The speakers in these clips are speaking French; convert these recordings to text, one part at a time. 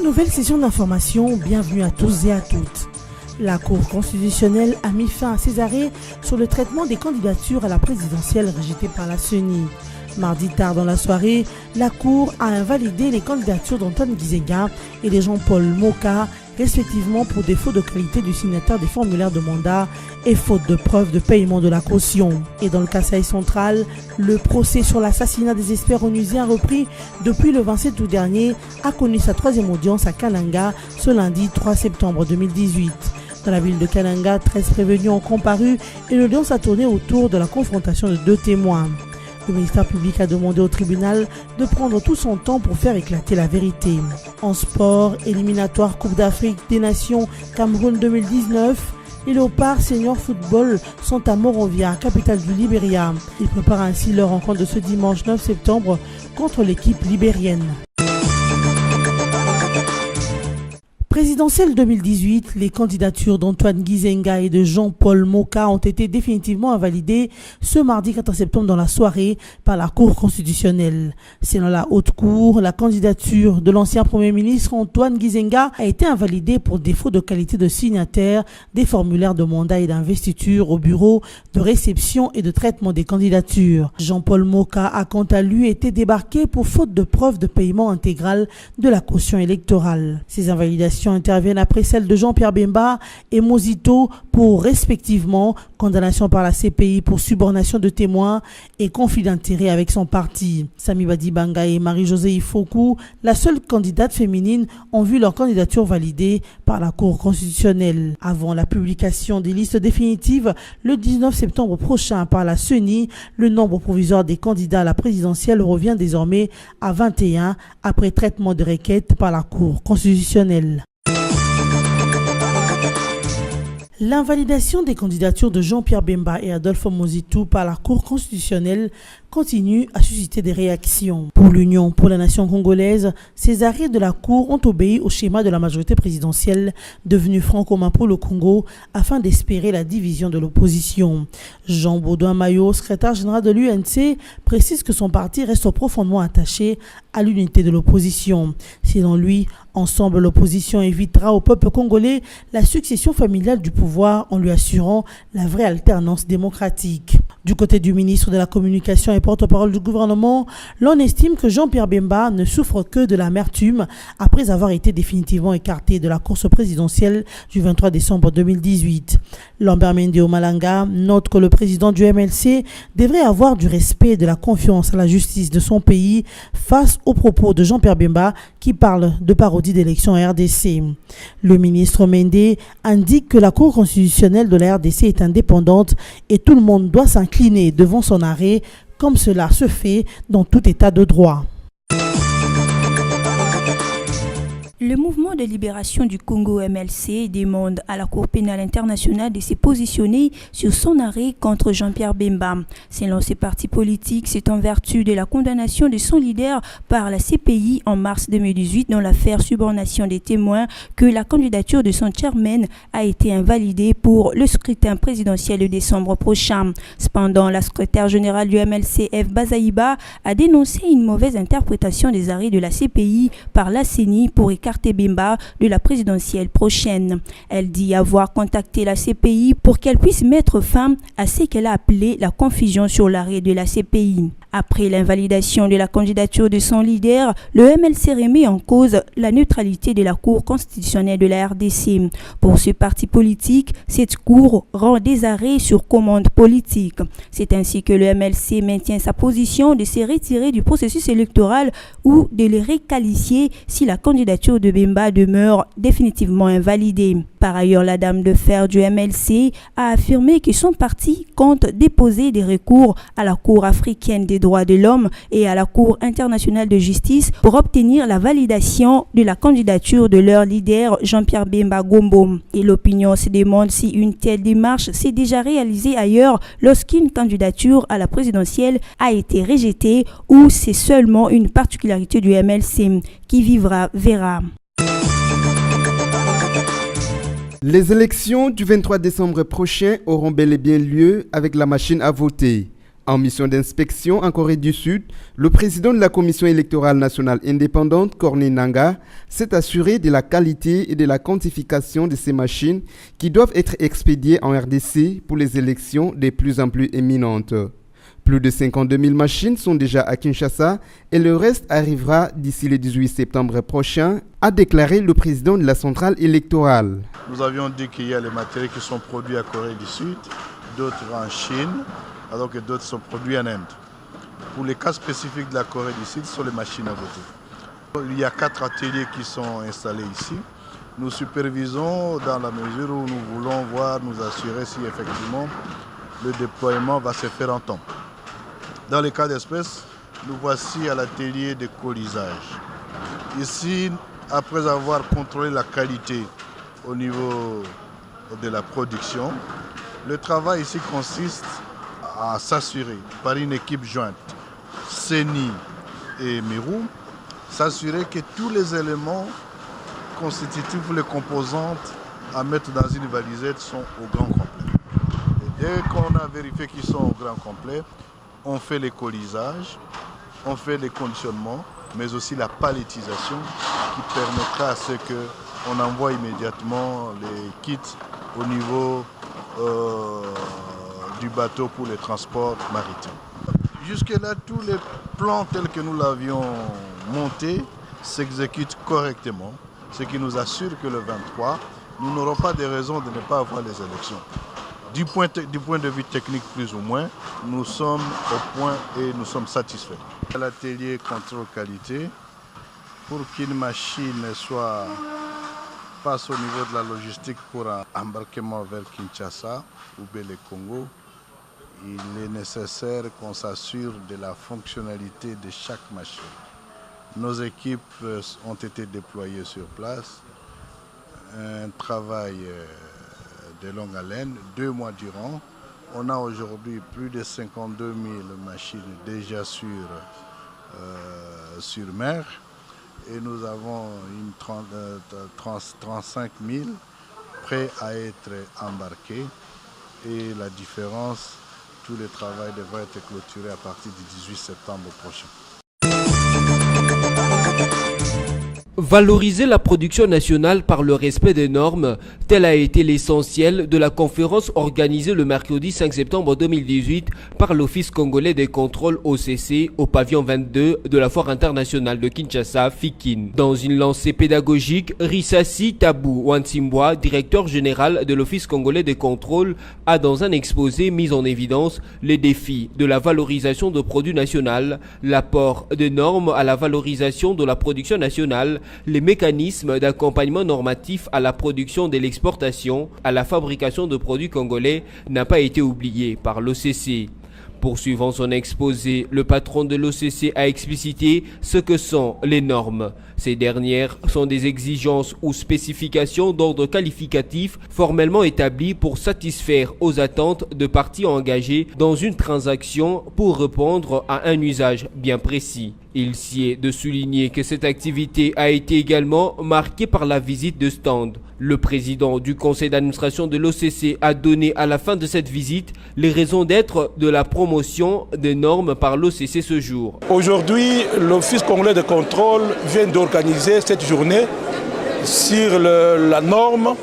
nouvelle session d'information, bienvenue à tous et à toutes. La Cour constitutionnelle a mis fin à ses arrêts sur le traitement des candidatures à la présidentielle rejetées par la CENI. Mardi tard dans la soirée, la Cour a invalidé les candidatures d'Antoine Gizenga et de Jean-Paul Moka, respectivement pour défaut de qualité du signataire des formulaires de mandat et faute de preuve de paiement de la caution. Et dans le Kasaï central, le procès sur l'assassinat des experts onusiens repris depuis le 27 août dernier a connu sa troisième audience à Kananga ce lundi 3 septembre 2018. Dans la ville de Kananga, 13 prévenus ont comparu et l'audience a tourné autour de la confrontation de deux témoins. Le ministère public a demandé au tribunal de prendre tout son temps pour faire éclater la vérité. En sport, éliminatoire Coupe d'Afrique des Nations Cameroun 2019, les Léopards Senior Football sont à Monrovia, capitale du Libéria. Ils préparent ainsi leur rencontre de ce dimanche 9 septembre contre l'équipe libérienne. Présidentielle 2018, les candidatures d'Antoine Gizenga et de Jean-Paul Moka ont été définitivement invalidées ce mardi 4 septembre dans la soirée par la Cour constitutionnelle. Selon la Haute Cour, la candidature de l'ancien Premier ministre Antoine Gizenga a été invalidée pour défaut de qualité de signataire des formulaires de mandat et d'investiture au bureau de réception et de traitement des candidatures. Jean-Paul Moka a quant à lui été débarqué pour faute de preuve de paiement intégral de la caution électorale. Ces invalidations interviennent après celles de Jean-Pierre Bemba et Mozito pour respectivement condamnation par la CPI pour subornation de témoins et conflit d'intérêts avec son parti. Sami Badibanga et Marie-Josée Ifoku, la seule candidate féminine, ont vu leur candidature validée par la Cour constitutionnelle. Avant la publication des listes définitives le 19 septembre prochain par la CENI, le nombre provisoire des candidats à la présidentielle revient désormais à 21 après traitement de requêtes par la Cour constitutionnelle. L'invalidation des candidatures de Jean-Pierre Bemba et Adolphe Mozito par la Cour constitutionnelle continue à susciter des réactions. Pour l'Union pour la nation congolaise, ces arrêts de la Cour ont obéi au schéma de la majorité présidentielle devenue franc commun pour le Congo afin d'espérer la division de l'opposition. Jean Baudouin Mayo, secrétaire général de l'UNC, précise que son parti reste profondément attaché à l'unité de l'opposition. Selon lui, ensemble, l'opposition évitera au peuple congolais la succession familiale du pouvoir en lui assurant la vraie alternance démocratique. Du côté du ministre de la Communication et porte-parole du gouvernement, l'on estime que Jean-Pierre Bemba ne souffre que de l'amertume après avoir été définitivement écarté de la course présidentielle du 23 décembre 2018. Lambert Mende Omalanga note que le président du MLC devrait avoir du respect et de la confiance à la justice de son pays face aux propos de Jean-Pierre Bemba qui parle de parodie d'élection RDC. Le ministre Mende indique que la Cour constitutionnelle de la RDC est indépendante et tout le monde doit s'incliner devant son arrêt comme cela se fait dans tout état de droit. Le mouvement de libération du Congo MLC demande à la Cour pénale internationale de se positionner sur son arrêt contre Jean-Pierre Bemba. Selon ces partis politiques, c'est en vertu de la condamnation de son leader par la CPI en mars 2018 dans l'affaire subornation des témoins que la candidature de son chairman a été invalidée pour le scrutin présidentiel de décembre prochain. Cependant, la secrétaire générale du MLC, Eve Bazaïba, a dénoncé une mauvaise interprétation des arrêts de la CPI par la CENI pour écarter Bemba de la présidentielle prochaine. Elle dit avoir contacté la CPI pour qu'elle puisse mettre fin à ce qu'elle a appelé la confusion sur l'arrêt de la CPI. Après l'invalidation de la candidature de son leader, le MLC remet en cause la neutralité de la Cour constitutionnelle de la RDC. Pour ce parti politique, cette Cour rend des arrêts sur commande politique. C'est ainsi que le MLC maintient sa position de se retirer du processus électoral ou de le réqualifier si la candidature de Bemba demeure définitivement invalidée. Par ailleurs, la dame de fer du MLC a affirmé que son parti compte déposer des recours à la Cour africaine des droits de l'homme et à la Cour internationale de justice pour obtenir la validation de la candidature de leur leader Jean-Pierre Bemba Gombo. Et l'opinion se demande si une telle démarche s'est déjà réalisée ailleurs lorsqu'une candidature à la présidentielle a été rejetée ou c'est seulement une particularité du MLC. Qui vivra verra. Les élections du 23 décembre prochain auront bel et bien lieu avec la machine à voter. En mission d'inspection en Corée du Sud, le président de la Commission électorale nationale indépendante, Corneille Nangaa, s'est assuré de la qualité et de la quantification de ces machines qui doivent être expédiées en RDC pour les élections de plus en plus imminentes. Plus de 52 000 machines sont déjà à Kinshasa et le reste arrivera d'ici le 18 septembre prochain, a déclaré le président de la centrale électorale. Nous avions dit qu'il y a les matériels qui sont produits à Corée du Sud, d'autres en Chine, alors que d'autres sont produits en Inde. Pour les cas spécifiques de la Corée du Sud, ce sont les machines à voter. Il y a 4 ateliers qui sont installés ici. Nous supervisons dans la mesure où nous voulons voir, nous assurer si effectivement le déploiement va se faire en temps. Dans les cas d'espèce, nous voici à l'atelier de colisage. Ici, après avoir contrôlé la qualité au niveau de la production, le travail ici consiste à s'assurer par une équipe jointe, CENI et Mirou, s'assurer que tous les éléments constitutifs ou les composantes à mettre dans une valisette sont au grand complet. Et dès qu'on a vérifié qu'ils sont au grand complet, on fait les colisages, on fait les conditionnements, mais aussi la palettisation qui permettra à ce qu'on envoie immédiatement les kits au niveau du bateau pour les transports maritimes. Jusque-là, tous les plans tels que nous l'avions montés s'exécutent correctement, ce qui nous assure que le 23, nous n'aurons pas de raison de ne pas avoir les élections. Du point de vue technique plus ou moins, nous sommes au point et nous sommes satisfaits. À l'atelier contrôle qualité, pour qu'une machine passe au niveau de la logistique pour un embarquement vers Kinshasa ou le Congo, il est nécessaire qu'on s'assure de la fonctionnalité de chaque machine. Nos équipes ont été déployées sur place. Un travail de longue haleine, 2 mois durant. On a aujourd'hui plus de 52 000 machines déjà sur mer et nous avons 35 000 prêts à être embarqués et la différence, tout le travail devrait être clôturé à partir du 18 septembre prochain. Valoriser la production nationale par le respect des normes, tel a été l'essentiel de la conférence organisée le mercredi 5 septembre 2018 par l'Office congolais des contrôles OCC au pavillon 22 de la Foire internationale de Kinshasa, FIKIN. Dans une lancée pédagogique, Rissassi Tabou Wansimbwa, directeur général de l'Office congolais des contrôles, a dans un exposé mis en évidence les défis de la valorisation de produits nationaux, l'apport des normes à la valorisation de la production nationale, les mécanismes d'accompagnement normatif à la production et l'exportation, à la fabrication de produits congolais n'a pas été oublié par l'OCC. Poursuivant son exposé, le patron de l'OCC a explicité ce que sont les normes. Ces dernières sont des exigences ou spécifications d'ordre qualificatif formellement établies pour satisfaire aux attentes de parties engagées dans une transaction pour répondre à un usage bien précis. Il s'y est de souligner que cette activité a été également marquée par la visite de stand. Le président du conseil d'administration de l'OCC a donné à la fin de cette visite les raisons d'être de la promotion des normes par l'OCC ce jour. Aujourd'hui, l'Office congolais de contrôle vient d'organiser cette journée sur la norme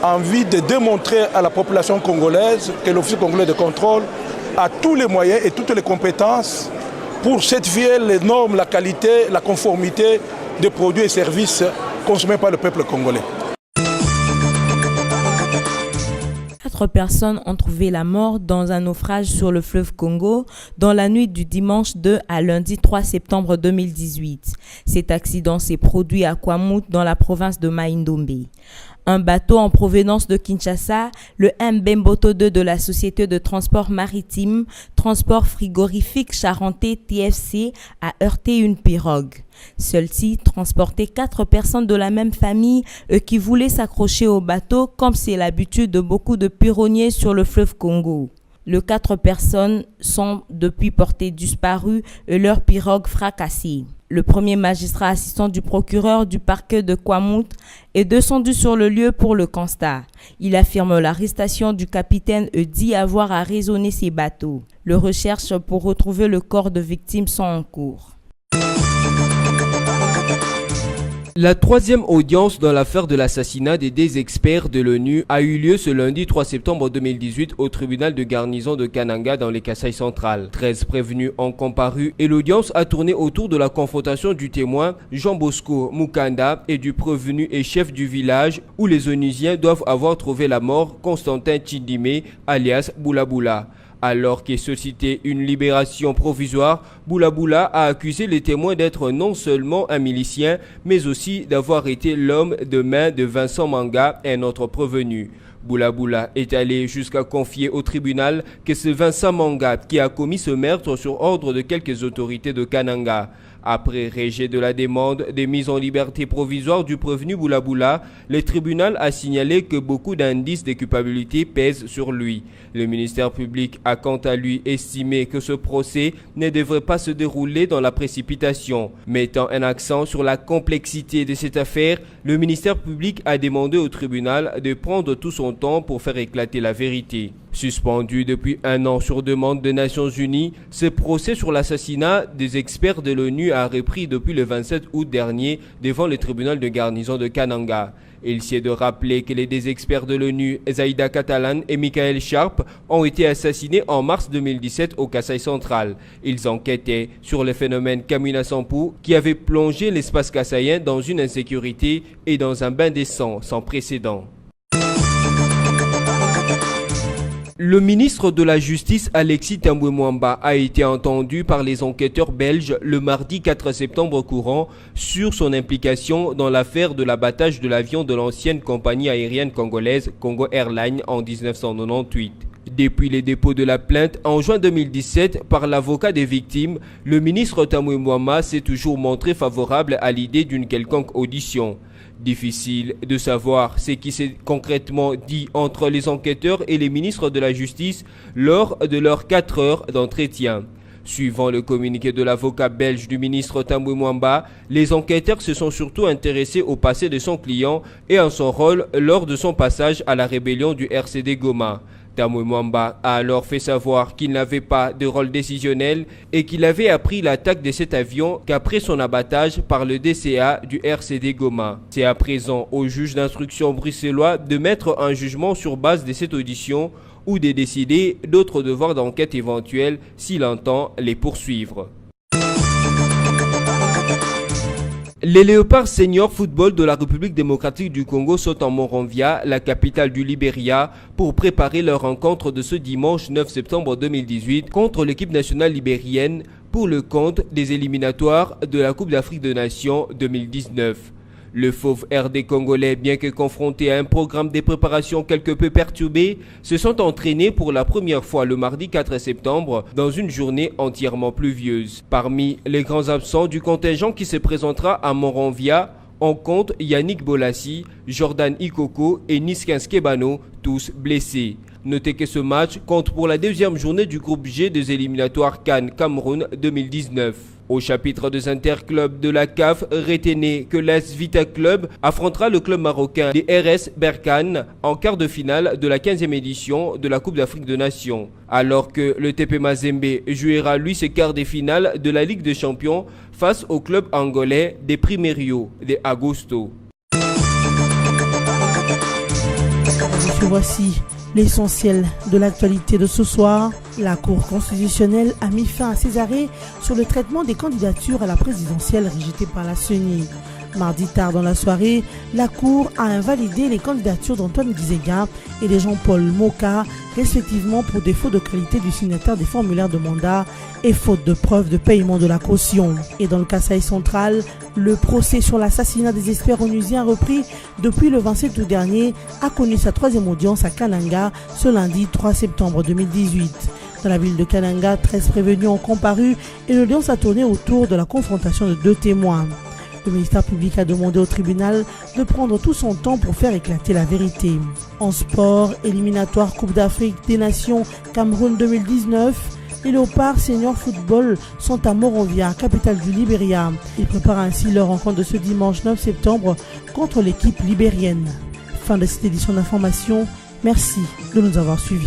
en vue de démontrer à la population congolaise que l'Office congolais de contrôle a tous les moyens et toutes les compétences pour certifier les normes, la qualité, la conformité des produits et services consommés par le peuple congolais. 4 personnes ont trouvé la mort dans un naufrage sur le fleuve Congo dans la nuit du dimanche 2 à lundi 3 septembre 2018. Cet accident s'est produit à Kwamut dans la province de Mai-Ndombe. Un bateau en provenance de Kinshasa, le Mbemboto 2 de la société de transport maritime, transport frigorifique charentais TFC, a heurté une pirogue. Celle-ci transportait 4 personnes de la même famille qui voulaient s'accrocher au bateau comme c'est l'habitude de beaucoup de pironniers sur le fleuve Congo. Les 4 personnes sont depuis portées disparues et leur pirogue fracassée. Le premier magistrat assistant du procureur du parquet de Kwamouth est descendu sur le lieu pour le constat. Il affirme l'arrestation du capitaine et dit avoir à raisonner ses bateaux. Les recherches pour retrouver le corps de victimes sont en cours. La troisième audience dans l'affaire de l'assassinat des 2 experts de l'ONU a eu lieu ce lundi 3 septembre 2018 au tribunal de garnison de Kananga dans les Kasaï centrales. 13 prévenus ont comparu et l'audience a tourné autour de la confrontation du témoin Jean Bosco Mukanda et du prévenu et chef du village où les Onusiens doivent avoir trouvé la mort, Constantin Tchindime alias Boulaboula. Alors qu'il sollicitait une libération provisoire, Boulaboula a accusé les témoins d'être non seulement un milicien, mais aussi d'avoir été l'homme de main de Vincent Manga, un autre prévenu. Boulaboula est allé jusqu'à confier au tribunal que c'est Vincent Manga qui a commis ce meurtre sur ordre de quelques autorités de Kananga. Après rejet de la demande de mise en liberté provisoire du prévenu Boulaboula, le tribunal a signalé que beaucoup d'indices de culpabilité pèsent sur lui. Le ministère public a quant à lui estimé que ce procès ne devrait pas se dérouler dans la précipitation. Mettant un accent sur la complexité de cette affaire, le ministère public a demandé au tribunal de prendre tout son temps pour faire éclater la vérité. Suspendu depuis 1 an sur demande des Nations Unies, ce procès sur l'assassinat des experts de l'ONU a repris depuis le 27 août dernier devant le tribunal de garnison de Kananga. Il s'est de rappeler que les 2 experts de l'ONU, Zaïda Catalan et Michael Sharp, ont été assassinés en mars 2017 au Kasaï central. Ils enquêtaient sur le phénomène Kamina Sampou qui avait plongé l'espace kassaïen dans une insécurité et dans un bain de sang sans précédent. Le ministre de la Justice Alexis Tambwe Mwamba a été entendu par les enquêteurs belges le mardi 4 septembre courant sur son implication dans l'affaire de l'abattage de l'avion de l'ancienne compagnie aérienne congolaise Congo Airlines en 1998. Depuis les dépôts de la plainte en juin 2017 par l'avocat des victimes, le ministre Tambwe Mwamba s'est toujours montré favorable à l'idée d'une quelconque audition. Difficile de savoir ce qui s'est concrètement dit entre les enquêteurs et les ministres de la Justice lors de leurs 4 heures d'entretien. Suivant le communiqué de l'avocat belge du ministre Tambwe Mwamba, les enquêteurs se sont surtout intéressés au passé de son client et à son rôle lors de son passage à la rébellion du RCD Goma. Tambwe Mwamba a alors fait savoir qu'il n'avait pas de rôle décisionnel et qu'il avait appris l'attaque de cet avion qu'après son abattage par le DCA du RCD Goma. C'est à présent au juge d'instruction bruxellois de mettre un jugement sur base de cette audition ou de décider d'autres devoirs d'enquête éventuels s'il entend les poursuivre. Les Léopards Senior Football de la République démocratique du Congo sont en Monrovia, la capitale du Libéria, pour préparer leur rencontre de ce dimanche 9 septembre 2018 contre l'équipe nationale libérienne pour le compte des éliminatoires de la Coupe d'Afrique des Nations 2019. Le fauve RD congolais, bien que confronté à un programme de préparation quelque peu perturbé, se sont entraînés pour la première fois le mardi 4 septembre dans une journée entièrement pluvieuse. Parmi les grands absents du contingent qui se présentera à Monrovia, on compte Yannick Bolassi, Jordan Ikoko et Niskins Kebano, tous blessés. Notez que ce match compte pour la 2e journée du groupe G des éliminatoires CAN Cameroun 2019. Au chapitre des interclubs de la CAF, retenez que l'AS Vita Club affrontera le club marocain des RS Berkane en quart de finale de la 15e édition de la Coupe d'Afrique des Nations. Alors que le TP Mazembe jouera lui ses quarts de finale de la Ligue des Champions face au club angolais des Primeiro de Agosto. Voici l'essentiel de l'actualité de ce soir. La Cour constitutionnelle a mis fin à ses arrêts sur le traitement des candidatures à la présidentielle rejetées par la CENI. Mardi tard dans la soirée, la Cour a invalidé les candidatures d'Antoine Gizega et de Jean-Paul Moka, respectivement pour défaut de qualité du signataire des formulaires de mandat et faute de preuve de paiement de la caution. Et dans le Kasaï central, le procès sur l'assassinat des experts onusiens repris depuis le 27 août dernier a connu sa 3e audience à Kananga ce lundi 3 septembre 2018. Dans la ville de Kananga, 13 prévenus ont comparu et l'audience a tourné autour de la confrontation de 2 témoins. Le ministère public a demandé au tribunal de prendre tout son temps pour faire éclater la vérité. En sport, éliminatoire Coupe d'Afrique des Nations Cameroun 2019, Les Léopards Senior Football sont à Monrovia, capitale du Libéria. Ils préparent ainsi leur rencontre de ce dimanche 9 septembre contre l'équipe libérienne. Fin de cette édition d'information. Merci de nous avoir suivis.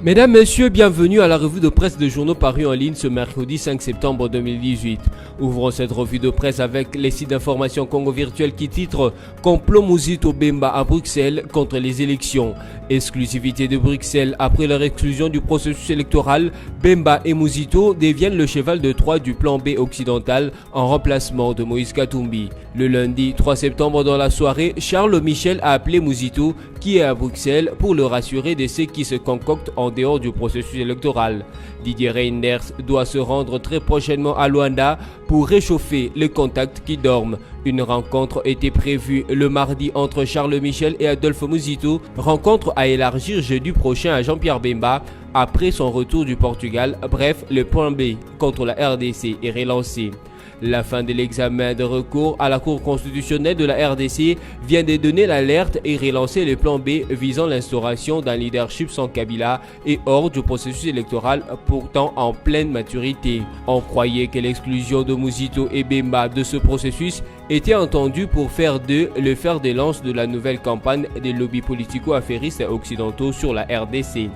Mesdames, Messieurs, bienvenue à la revue de presse de journaux parus en ligne ce mercredi 5 septembre 2018. Ouvrons cette revue de presse avec les sites d'information Congo Virtuel qui titrent « Complot Muzito Bemba à Bruxelles contre les élections ». Exclusivité de Bruxelles, après leur exclusion du processus électoral, Bemba et Muzito deviennent le cheval de Troie du plan B occidental en remplacement de Moïse Katumbi. Le lundi 3 septembre dans la soirée, Charles Michel a appelé Muzito, qui est à Bruxelles, pour le rassurer de ce qui se concocte en dehors du processus électoral. Didier Reynders doit se rendre très prochainement à Luanda pour réchauffer les contacts qui dorment. Une rencontre était prévue le mardi entre Charles Michel et Adolphe Muzito, rencontre à élargir jeudi prochain à Jean-Pierre Bemba après son retour du Portugal. Bref, le plan B contre la RDC est relancé. La fin de l'examen de recours à la Cour constitutionnelle de la RDC vient de donner l'alerte et relancer le plan B visant l'instauration d'un leadership sans Kabila et hors du processus électoral pourtant en pleine maturité. On croyait que l'exclusion de Muzito et Bemba de ce processus était entendue pour faire d'eux le fer de lance de la nouvelle campagne des lobbies politico-affairistes occidentaux sur la RDC.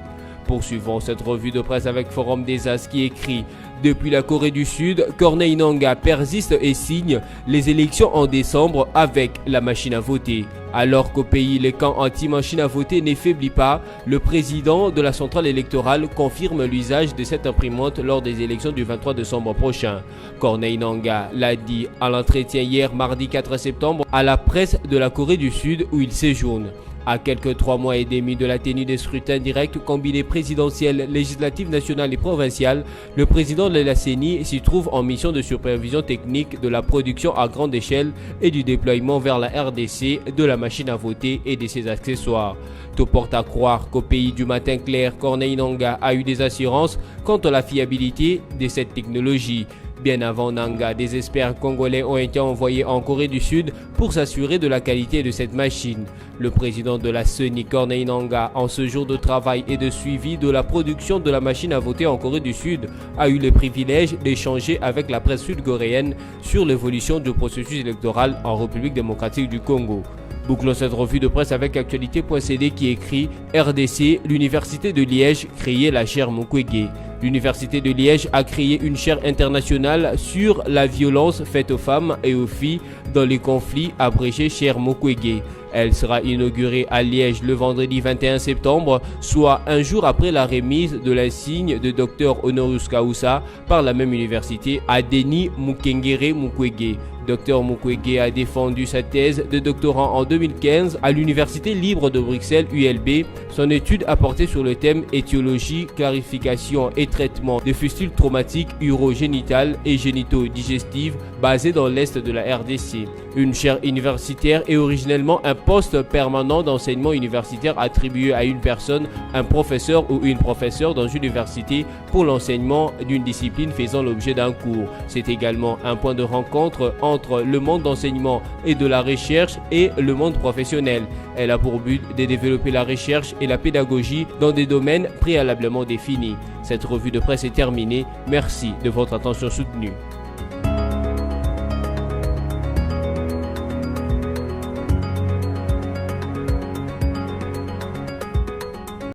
Poursuivons cette revue de presse avec Forum des As qui écrit « Depuis la Corée du Sud, Corneille Nangaa persiste et signe les élections en décembre avec la machine à voter ». Alors qu'au pays, le camp anti-machine à voter n'affaiblit pas, le président de la centrale électorale confirme l'usage de cette imprimante lors des élections du 23 décembre prochain. Corneille Nangaa l'a dit à l'entretien hier mardi 4 septembre à la presse de la Corée du Sud où il séjourne. À quelques 3 mois et demi de la tenue des scrutins directs combinés présidentiels, législatifs, nationales et provinciales, le président de la CENI s'y trouve en mission de supervision technique de la production à grande échelle et du déploiement vers la RDC de la machine à voter et de ses accessoires. Tout porte à croire qu'au pays du matin clair, Corneille Nangaa a eu des assurances quant à la fiabilité de cette technologie. Bien avant Nangaa, des experts congolais ont été envoyés en Corée du Sud pour s'assurer de la qualité de cette machine. Le président de la CENI, Corneille Nangaa, en ce jour de travail et de suivi de la production de la machine à voter en Corée du Sud, a eu le privilège d'échanger avec la presse sud-coréenne sur l'évolution du processus électoral en République démocratique du Congo. Bouclons cette revue de presse avec actualité.cd qui écrit « RDC, l'université de Liège créait la chaire Mukwege ». L'université de Liège a créé une chaire internationale sur la violence faite aux femmes et aux filles dans les conflits, abrégée chaire Mukwege. Elle sera inaugurée à Liège le vendredi 21 septembre, soit un jour après la remise de l'insigne de Dr Honorus Causa par la même université à Denis Mukengere Mukwege. Dr Mukwege a défendu sa thèse de doctorat en 2015 à l'Université libre de Bruxelles ULB. Son étude a porté sur le thème étiologie, clarification et traitement des fustules traumatiques urogénitales et génito-digestives basées dans l'est de la RDC. Une chaire universitaire est originellement un poste permanent d'enseignement universitaire attribué à une personne, un professeur ou une professeure dans une université pour l'enseignement d'une discipline faisant l'objet d'un cours. C'est également un point de rencontre entre le monde d'enseignement et de la recherche et le monde professionnel. Elle a pour but de développer la recherche et la pédagogie dans des domaines préalablement définis. Cette revue de presse est terminée. Merci de votre attention soutenue.